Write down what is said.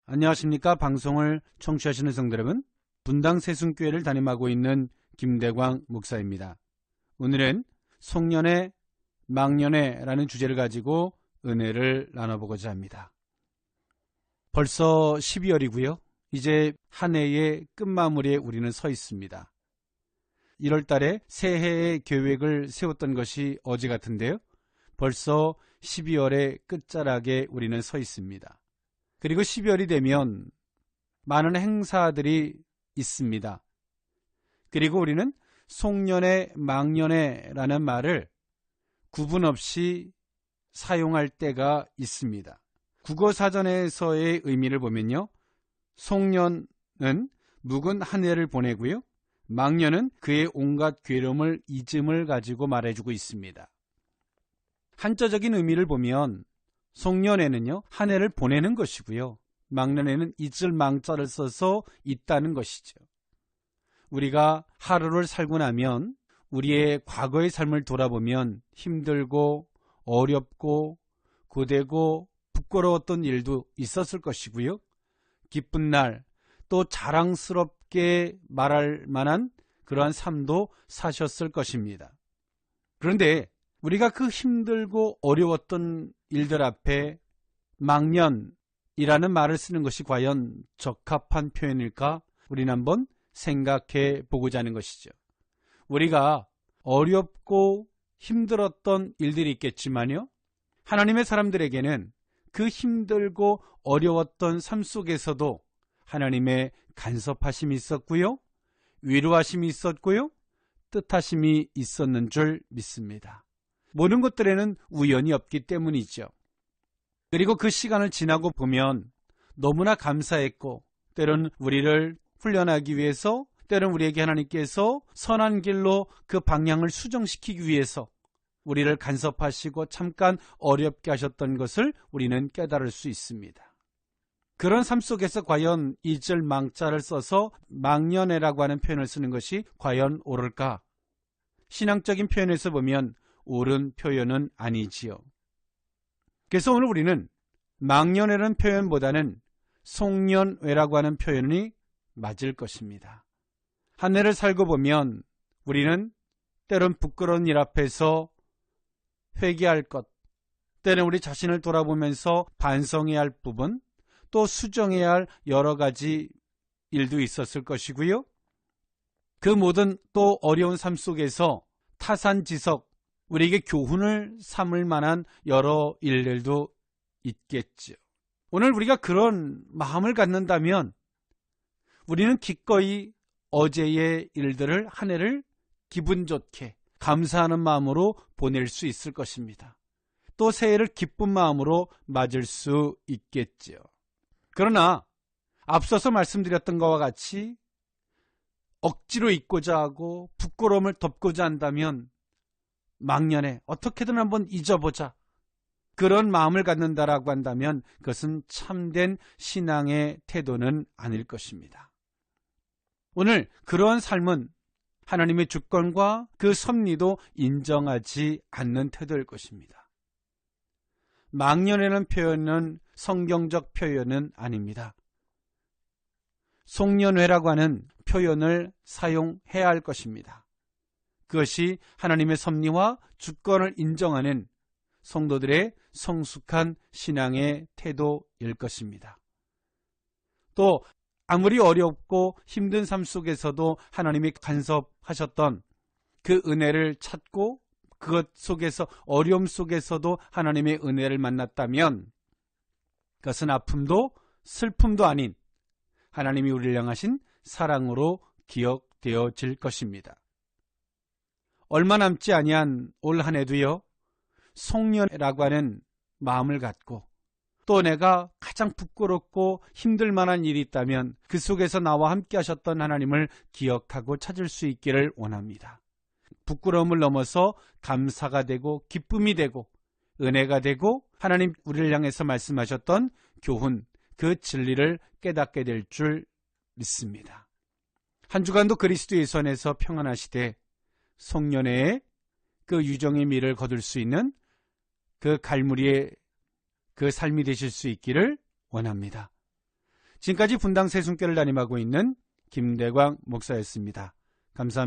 안녕하십니까. 방송을 청취하시는 성도 여러분, 분당 세순교회를 담임하고 있는 김대광 목사입니다. 오늘은 송년회, 망년회라는 주제를 가지고 은혜를 나눠보고자 합니다. 벌써 12월이고요. 이제 한 해의 끝마무리에 우리는 서 있습니다. 1월 달에 새해의 계획을 세웠던 것이 어제 같은데요. 벌써 12월의 끝자락에 우리는 서 있습니다. 그리고 12월이 되면 많은 행사들이 있습니다. 그리고 우리는 송년회, 망년회라는 말을 구분 없이 사용할 때가 있습니다. 국어사전에서의 의미를 보면요, 송년은 묵은 한 해를 보내고요, 망년은 그의 온갖 괴로움을 잊음을 가지고 말해주고 있습니다. 한자적인 의미를 보면 송년회는요, 한 해를 보내는 것이고요, 망년회는 잊을 망자를 써서 있다는 것이죠. 우리가 하루를 살고 나면 우리의 과거의 삶을 돌아보면 힘들고 어렵고 고되고 부끄러웠던 일도 있었을 것이고요, 기쁜 날 또 자랑스럽게 말할 만한 그러한 삶도 사셨을 것입니다. 그런데 우리가 그 힘들고 어려웠던 일들 앞에 망년이라는 말을 쓰는 것이 과연 적합한 표현일까? 우리는 한번 생각해 보고자 하는 것이죠. 우리가 어렵고 힘들었던 일들이 있겠지만요, 하나님의 사람들에게는 그 힘들고 어려웠던 삶 속에서도 하나님의 간섭하심이 있었고요, 위로하심이 있었고요, 뜻하심이 있었는 줄 믿습니다. 모든 것들에는 우연이 없기 때문이죠. 그리고 그 시간을 지나고 보면 너무나 감사했고, 때로는 우리를 훈련하기 위해서, 때로는 우리에게 하나님께서 선한 길로 그 방향을 수정시키기 위해서 우리를 간섭하시고 잠깐 어렵게 하셨던 것을 우리는 깨달을 수 있습니다. 그런 삶 속에서 과연 잊을 망자를 써서 망년회라고 하는 표현을 쓰는 것이 과연 옳을까? 신앙적인 표현에서 보면 옳은 표현은 아니지요. 그래서 오늘 우리는 망년회라는 표현보다는 송년회라고 하는 표현이 맞을 것입니다. 한 해를 살고 보면 우리는 때론 부끄러운 일 앞에서 회개할 것, 때는 우리 자신을 돌아보면서 반성해야 할 부분, 또 수정해야 할 여러 가지 일도 있었을 것이고요, 그 모든 또 어려운 삶 속에서 타산지석, 우리에게 교훈을 삼을 만한 여러 일들도 있겠죠. 오늘 우리가 그런 마음을 갖는다면 우리는 기꺼이 어제의 일들을, 한 해를 기분 좋게 감사하는 마음으로 보낼 수 있을 것입니다. 또 새해를 기쁜 마음으로 맞을 수 있겠죠. 그러나 앞서서 말씀드렸던 것과 같이 억지로 잊고자 하고 부끄러움을 덮고자 한다면 망년에 어떻게든 한번 잊어보자, 그런 마음을 갖는다라고 한다면 그것은 참된 신앙의 태도는 아닐 것입니다. 오늘 그러한 삶은 하나님의 주권과 그 섭리도 인정하지 않는 태도일 것입니다. 망년이라는 표현은 성경적 표현은 아닙니다. 송년회라고 하는 표현을 사용해야 할 것입니다. 그것이 하나님의 섭리와 주권을 인정하는 성도들의 성숙한 신앙의 태도일 것입니다. 또 아무리 어렵고 힘든 삶 속에서도 하나님이 간섭하셨던 그 은혜를 찾고 그것 속에서, 어려움 속에서도 하나님의 은혜를 만났다면 그것은 아픔도 슬픔도 아닌 하나님이 우리를 향하신 사랑으로 기억되어질 것입니다. 얼마 남지 아니한 올 한 해도요, 송년회라고 하는 마음을 갖고, 또 내가 가장 부끄럽고 힘들 만한 일이 있다면 그 속에서 나와 함께 하셨던 하나님을 기억하고 찾을 수 있기를 원합니다. 부끄러움을 넘어서 감사가 되고 기쁨이 되고 은혜가 되고 하나님 우리를 향해서 말씀하셨던 교훈, 그 진리를 깨닫게 될 줄 믿습니다. 한 주간도 그리스도의 손에서 평안하시되 송년회에 그 유정의 미를 거둘 수 있는 그 갈무리의 그 삶이 되실 수 있기를 원합니다. 지금까지 분당 세순교를 담임하고 있는 김대광 목사였습니다. 감사합니다.